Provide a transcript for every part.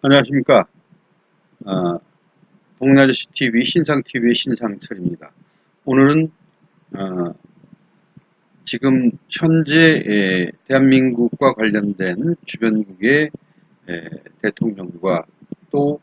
안녕하십니까. 어, 동나저씨 TV, 신상TV의 신상철입니다. 오늘은 지금 현재 대한민국과 관련된 주변국의 대통령과 또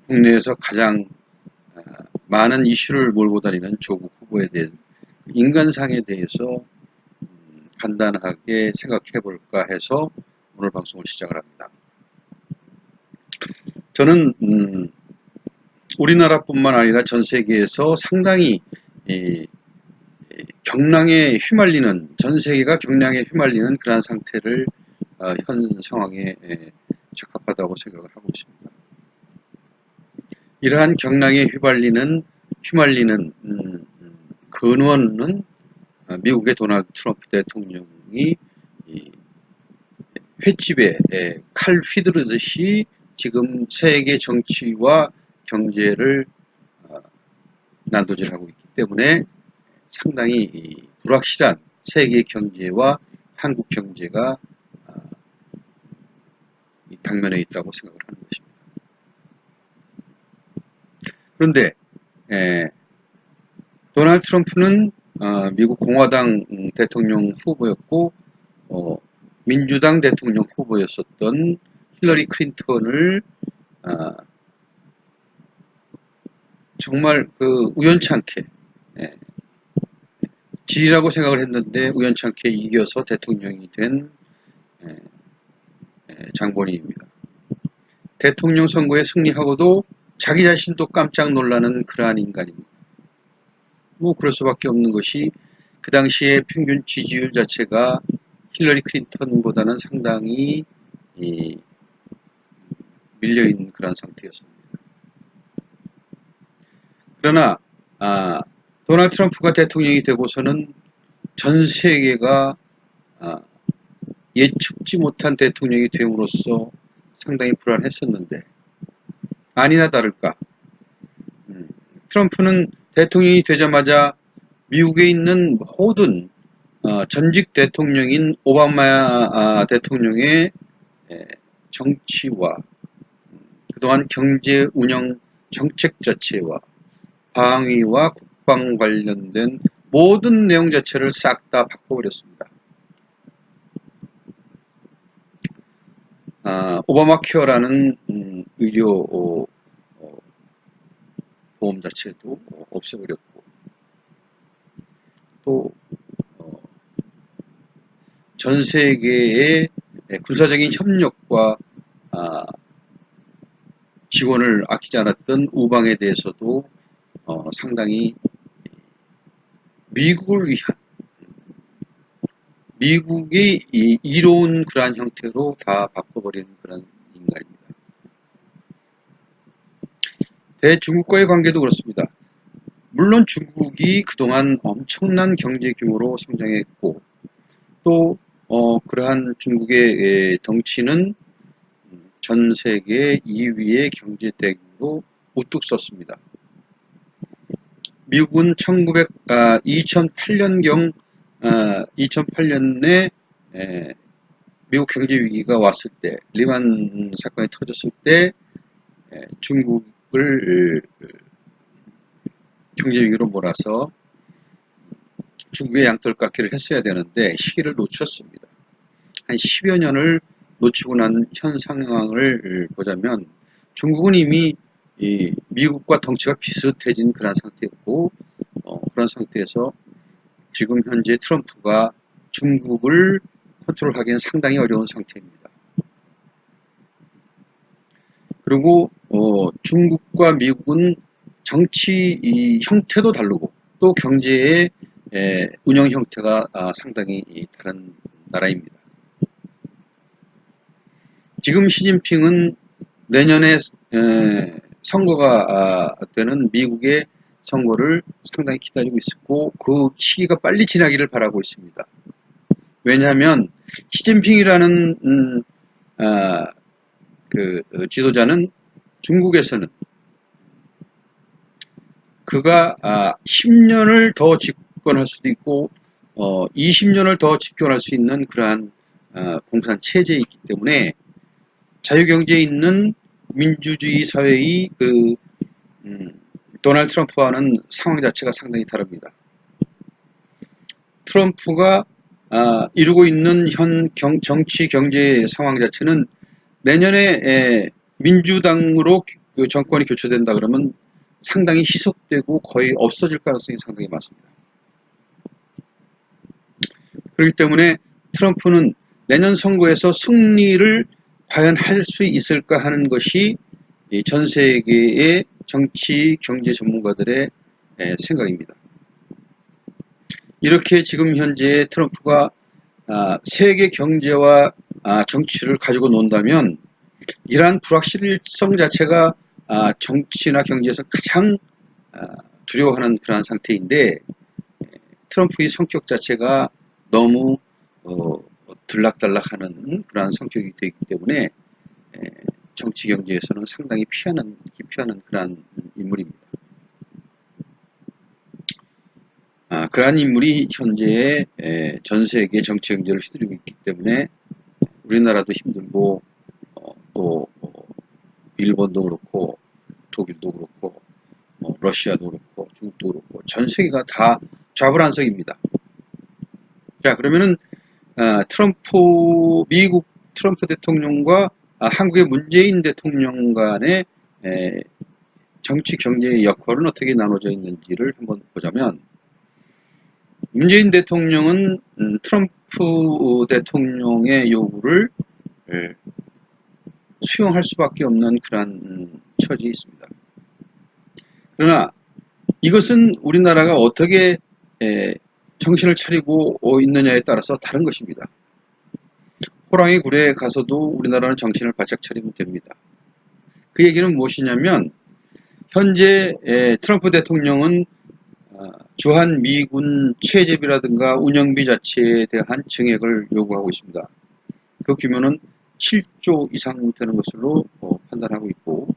국내에서 가장 많은 이슈를 몰고 다니는 조국 후보에 대한 인간상에 대해서 간단하게 생각해 볼까 해서 오늘 방송을 시작을 합니다. 저는 우리나라뿐만 아니라 전 세계에서 상당히 경랑에 휘말리는, 전 세계가 경랑에 휘말리는 그러한 상태를 현 상황에 적합하다고 생각을 하고 있습니다. 이러한 경랑에 휘말리는 근원은 미국의 도널드 트럼프 대통령이 횟집에 칼 휘두르듯이 지금 세계 정치와 경제를 난도질하고 있기 때문에 상당히 불확실한 세계 경제와 한국 경제가 당면에 있다고 생각을 하는 것입니다. 그런데 도널드 트럼프는 미국 공화당 대통령 후보였고 민주당 대통령 후보였었던 힐러리 클린턴을 정말 우연찮게 지리라고 생각을 했는데 우연찮게 이겨서 대통령이 된 장본인입니다. 대통령 선거에 승리하고도 자기 자신도 깜짝 놀라는 그러한 인간입니다. 뭐 그럴 수밖에 없는 것이 그 당시에 평균 지지율 자체가 힐러리 클린턴보다는 상당히 밀려있는 그런 상태였습니다. 그러나 도널드 트럼프가 대통령이 되고서는 전 세계가 예측지 못한 대통령이 됨으로써 상당히 불안했었는데 아니나 다를까 트럼프는 대통령이 되자마자 미국에 있는 모든 전직 대통령인 오바마 대통령의 정치와 그동안 경제 운영 정책 자체와 방위와 국방 관련된 모든 내용 자체를 싹 다 바꿔버렸습니다. 오바마 케어라는 의료 보험 자체도 없애버렸고 또 전 세계의 군사적인 협력과 지원을 아끼지 않았던 우방에 대해서도 상당히 미국을 위한 미국이 이로운 그러한 형태로 다 바꿔버리는 그런 인간입니다. 대중국과의 관계도 그렇습니다. 물론 중국이 그동안 엄청난 경제 규모로 성장했고 또 그러한 중국의 덩치는 전 세계 2위의 경제 대국으로 우뚝 섰습니다. 미국은 2008년경 2008년에 미국 경제 위기가 왔을 때 리만 사건이 터졌을 때 중국을 경제 위기로 몰아서 중국의 양털깎기를 했어야 되는데 시기를 놓쳤습니다. 한 10여 년을 놓치고 난 현 상황을 보자면 중국은 이미 미국과 덩치가 비슷해진 그런 상태였고 그런 상태에서 지금 현재 트럼프가 중국을 컨트롤하기는 상당히 어려운 상태입니다. 그리고 중국과 미국은 정치 형태도 다르고 또 경제의 운영 형태가 상당히 다른 나라입니다. 지금 시진핑은 내년에 선거가 되는 미국의 선거를 상당히 기다리고 있었고 그 시기가 빨리 지나기를 바라고 있습니다. 왜냐하면 시진핑이라는 그 지도자는 중국에서는 그가 10년을 더 집권할 수도 있고 20년을 더 집권할 수 있는 그러한 공산 체제이기 때문에 자유경제에 있는 민주주의 사회의 도널드 트럼프와는 상황 자체가 상당히 다릅니다. 트럼프가 이루고 있는 현 정치 경제 상황 자체는 내년에 민주당으로 그 정권이 교체된다 그러면 상당히 희석되고 거의 없어질 가능성이 상당히 많습니다. 그렇기 때문에 트럼프는 내년 선거에서 승리를 과연 할 수 있을까 하는 것이 전 세계의 정치 경제 전문가들의 생각입니다. 이렇게 지금 현재 트럼프가 세계 경제와 정치를 가지고 논다면 이러한 불확실성 자체가 정치나 경제에서 가장 두려워하는 그러한 상태인데 트럼프의 성격 자체가 너무 들락달락하는 그러한 성격이 되기 때문에 정치 경제에서는 상당히 기피하는 그러한 인물입니다. 그러한 인물이 현재 전 세계 정치 경제를 휘두르고 있기 때문에 우리나라도 힘들고 또 일본도 그렇고 독일도 그렇고 러시아도 그렇고 중국도 그렇고 전 세계가 다 좌불안석입니다. 자, 그러면은 미국 트럼프 대통령과 한국의 문재인 대통령 간의 정치 경제의 역할은 어떻게 나눠져 있는지를 한번 보자면 문재인 대통령은 트럼프 대통령의 요구를 수용할 수밖에 없는 그러한 처지에 있습니다. 그러나 이것은 우리나라가 어떻게 정신을 차리고 있느냐에 따라서 다른 것입니다. 호랑이 굴에 가서도 우리나라는 정신을 바짝 차리면 됩니다. 그 얘기는 무엇이냐면 현재 트럼프 대통령은 주한 미군 체제비라든가 운영비 자체에 대한 증액을 요구하고 있습니다. 그 규모는 7조 이상 되는 것으로 판단하고 있고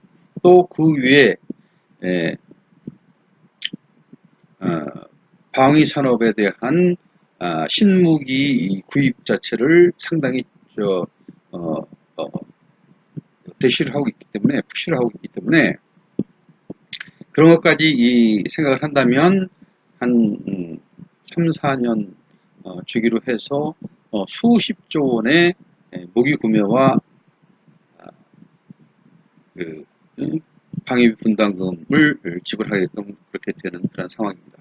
또 그 위에 방위 산업에 대한 신무기 구입 자체를 상당히 대시를 하고 있기 때문에 푸시를 하고 있기 때문에 그런 것까지 생각을 한다면 한 3, 4년 주기로 해서 수십조 원의 무기 구매와 방위비 분담금을 지불하게끔 그렇게 되는 그런 상황입니다.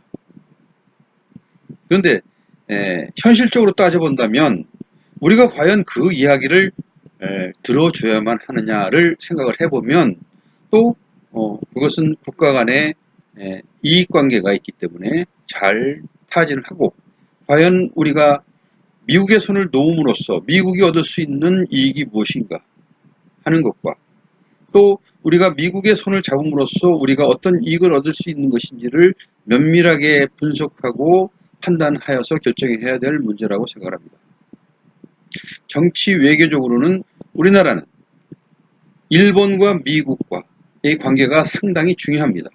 그런데 현실적으로 따져본다면 우리가 과연 그 이야기를 들어줘야만 하느냐를 생각을 해보면 또 그것은 국가 간의 이익관계가 있기 때문에 잘 타진을 하고 과연 우리가 미국의 손을 놓음으로써 미국이 얻을 수 있는 이익이 무엇인가 하는 것과 또 우리가 미국의 손을 잡음으로써 우리가 어떤 이익을 얻을 수 있는 것인지를 면밀하게 분석하고 판단하여서 결정해야 될 문제라고 생각합니다. 정치 외교적으로는 우리나라는 일본과 미국과의 관계가 상당히 중요합니다.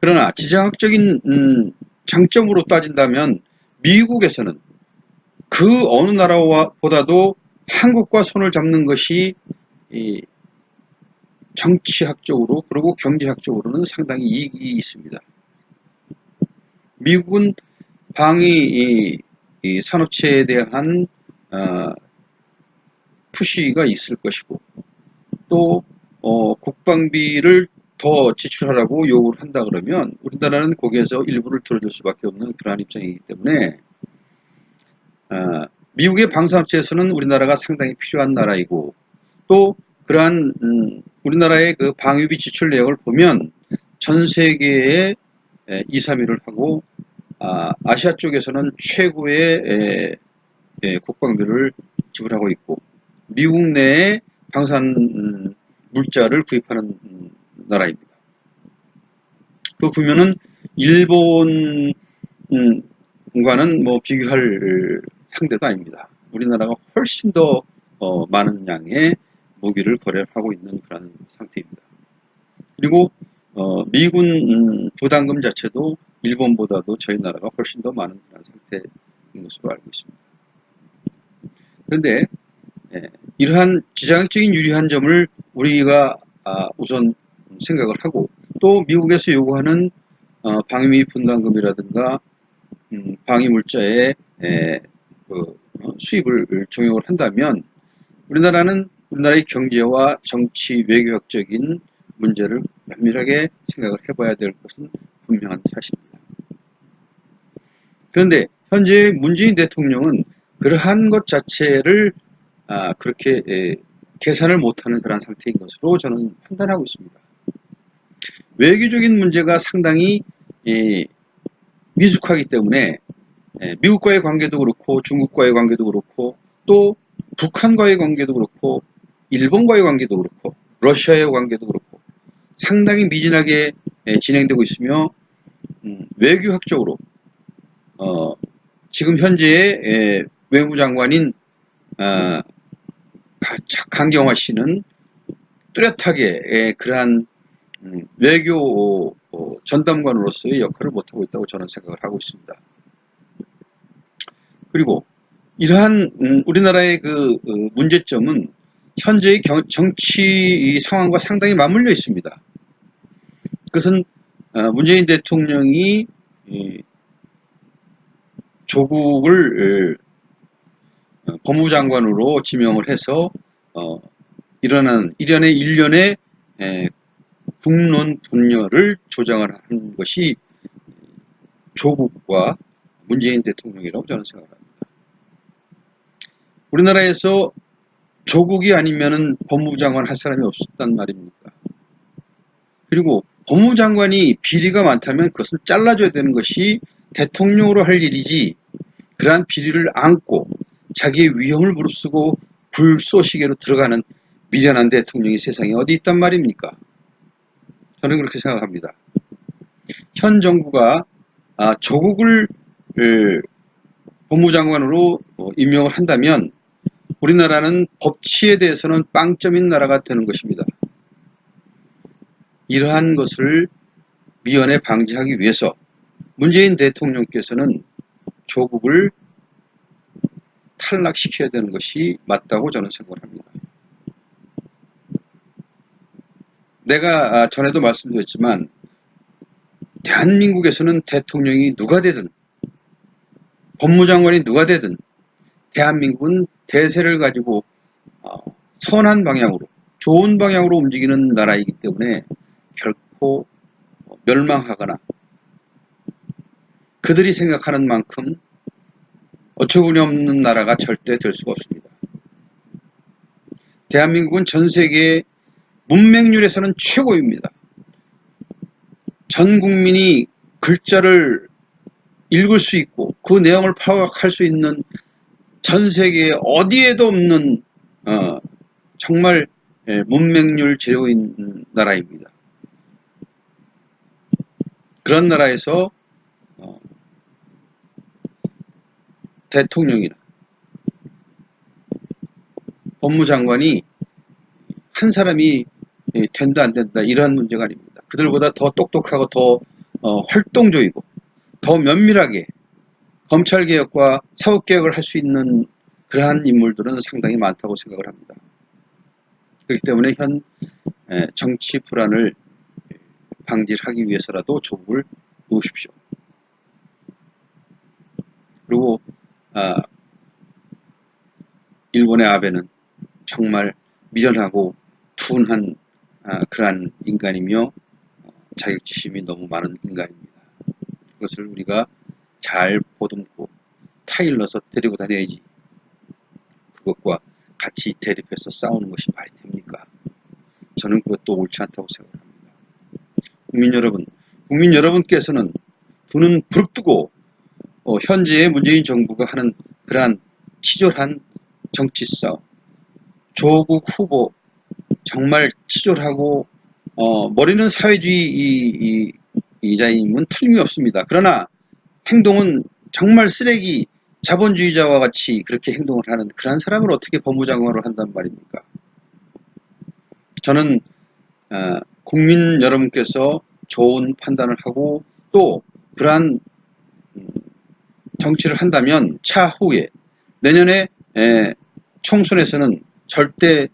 그러나 지정학적인 장점으로 따진다면 미국에서는 그 어느 나라보다도 한국과 손을 잡는 것이 정치학적으로 그리고 경제학적으로는 상당히 이익이 있습니다. 미국은 방위 산업체에 대한 푸시가 있을 것이고 또 국방비를 더 지출하라고 요구를 한다 그러면 우리나라는 거기에서 일부를 들어줄 수밖에 없는 그러한 입장이기 때문에 미국의 방산업체에서는 우리나라가 상당히 필요한 나라이고 또 그러한 우리나라의 그 방위비 지출 내역을 보면 전 세계에 2, 3위를 하고 아시아 쪽에서는 최고의 국방비를 지불하고 있고 미국 내에 방산 물자를 구입하는 나라입니다. 그 보면은 일본과는 뭐 비교할 상대도 아닙니다. 우리나라가 훨씬 더 많은 양의 무기를 거래하고 있는 그런 상태입니다. 그리고 미군 부담금 자체도 일본보다도 저희 나라가 훨씬 더 많은 그런 상태인 것으로 알고 있습니다. 그런데 이러한 지정학적인 유리한 점을 우리가 우선 생각을 하고, 또 미국에서 요구하는 방위 분담금이라든가 방위 물자의 수입을 종용을 한다면 우리나라의 경제와 정치 외교학적인 문제를 면밀하게 생각을 해봐야 될 것은 분명한 사실입니다. 그런데 현재 문재인 대통령은 그러한 것 자체를 그렇게 계산을 못하는 그런 상태인 것으로 저는 판단하고 있습니다. 외교적인 문제가 상당히 미숙하기 때문에 미국과의 관계도 그렇고 중국과의 관계도 그렇고 또 북한과의 관계도 그렇고 일본과의 관계도 그렇고 러시아의 관계도 그렇고 상당히 미진하게 진행되고 있으며 외교학적으로 지금 현재의 외무장관인 강경화 씨는 뚜렷하게 그러한 외교 전담관으로서의 역할을 못하고 있다고 저는 생각을 하고 있습니다. 그리고 이러한 우리나라의 그 문제점은 현재의 정치 상황과 상당히 맞물려 있습니다. 그것은 문재인 대통령이 조국을 법무장관으로 지명을 해서 일어난 일련의 국론 분열을 조장을 한 것이 조국과 문재인 대통령이라고 저는 생각합니다. 우리나라에서 조국이 아니면은 법무장관 할 사람이 없었단 말입니까? 그리고 법무장관이 비리가 많다면 그것은 잘라줘야 되는 것이 대통령으로 할 일이지, 그러한 비리를 안고 자기의 위험을 무릅쓰고 불쏘시개로 들어가는 미련한 대통령이 세상에 어디 있단 말입니까? 저는 그렇게 생각합니다. 현 정부가 조국을 법무장관으로 임명을 한다면 우리나라는 법치에 대해서는 빵점인 나라가 되는 것입니다. 이러한 것을 미연에 방지하기 위해서 문재인 대통령께서는 조국을 탈락시켜야 되는 것이 맞다고 저는 생각을 합니다. 내가 전에도 말씀드렸지만 대한민국에서는 대통령이 누가 되든 법무장관이 누가 되든 대한민국은 대세를 가지고 선한 방향으로, 좋은 방향으로 움직이는 나라이기 때문에 결코 멸망하거나 그들이 생각하는 만큼 어처구니없는 나라가 절대 될 수가 없습니다. 대한민국은 전 세계 문맹률에서는 최고입니다. 전 국민이 글자를 읽을 수 있고 그 내용을 파악할 수 있는 전 세계 어디에도 없는 정말 문맹률 제로인 나라입니다. 그런 나라에서 대통령이나 법무장관이 한 사람이 된다 안 된다 이러한 문제가 아닙니다. 그들보다 더 똑똑하고 더 활동적이고 더 면밀하게 검찰개혁과 사법개혁을 할 수 있는 그러한 인물들은 상당히 많다고 생각을 합니다. 그렇기 때문에 현 정치 불안을 방지하기 위해서라도 조국을 놓으십시오. 그리고 일본의 아베는 정말 미련하고 둔한 그러한 인간이며 자격지심이 너무 많은 인간입니다. 그것을 우리가 잘 보듬고 타일러서 데리고 다녀야지 그것과 같이 대립해서 싸우는 것이 말이 됩니까? 저는 그것도 옳지 않다고 생각합니다. 국민 여러분께서는 두 눈 부릅뜨고 현재의 문재인 정부가 하는 그러한 치졸한 정치 싸움, 조국 후보 정말 치졸하고 머리는 사회주의자임은 틀림없습니다. 그러나 행동은 정말 쓰레기 자본주의자와 같이 그렇게 행동을 하는 그러한 사람을 어떻게 법무장관으로 한단 말입니까? 저는 국민 여러분께서 좋은 판단을 하고 또 그러한 정치를 한다면 차후에 내년에 총선에서는 절대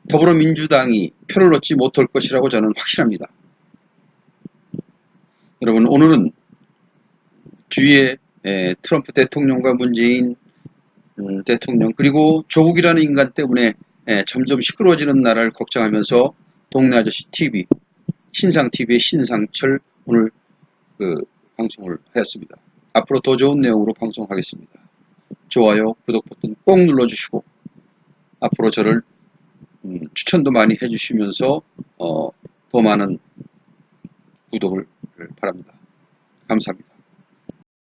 더불어민주당이 표를 얻지 못할 것이라고 저는 확신합니다. 여러분, 오늘은 주위에 트럼프 대통령과 문재인 대통령 그리고 조국이라는 인간 때문에 점점 시끄러워지는 나라를 걱정하면서 동네 아저씨 TV, 신상 TV의 신상철 오늘 방송을 하였습니다. 앞으로 더 좋은 내용으로 방송하겠습니다. 좋아요, 구독 버튼 꼭 눌러주시고 앞으로 저를 추천도 많이 해주시면서 더 많은 구독을 바랍니다. 감사합니다.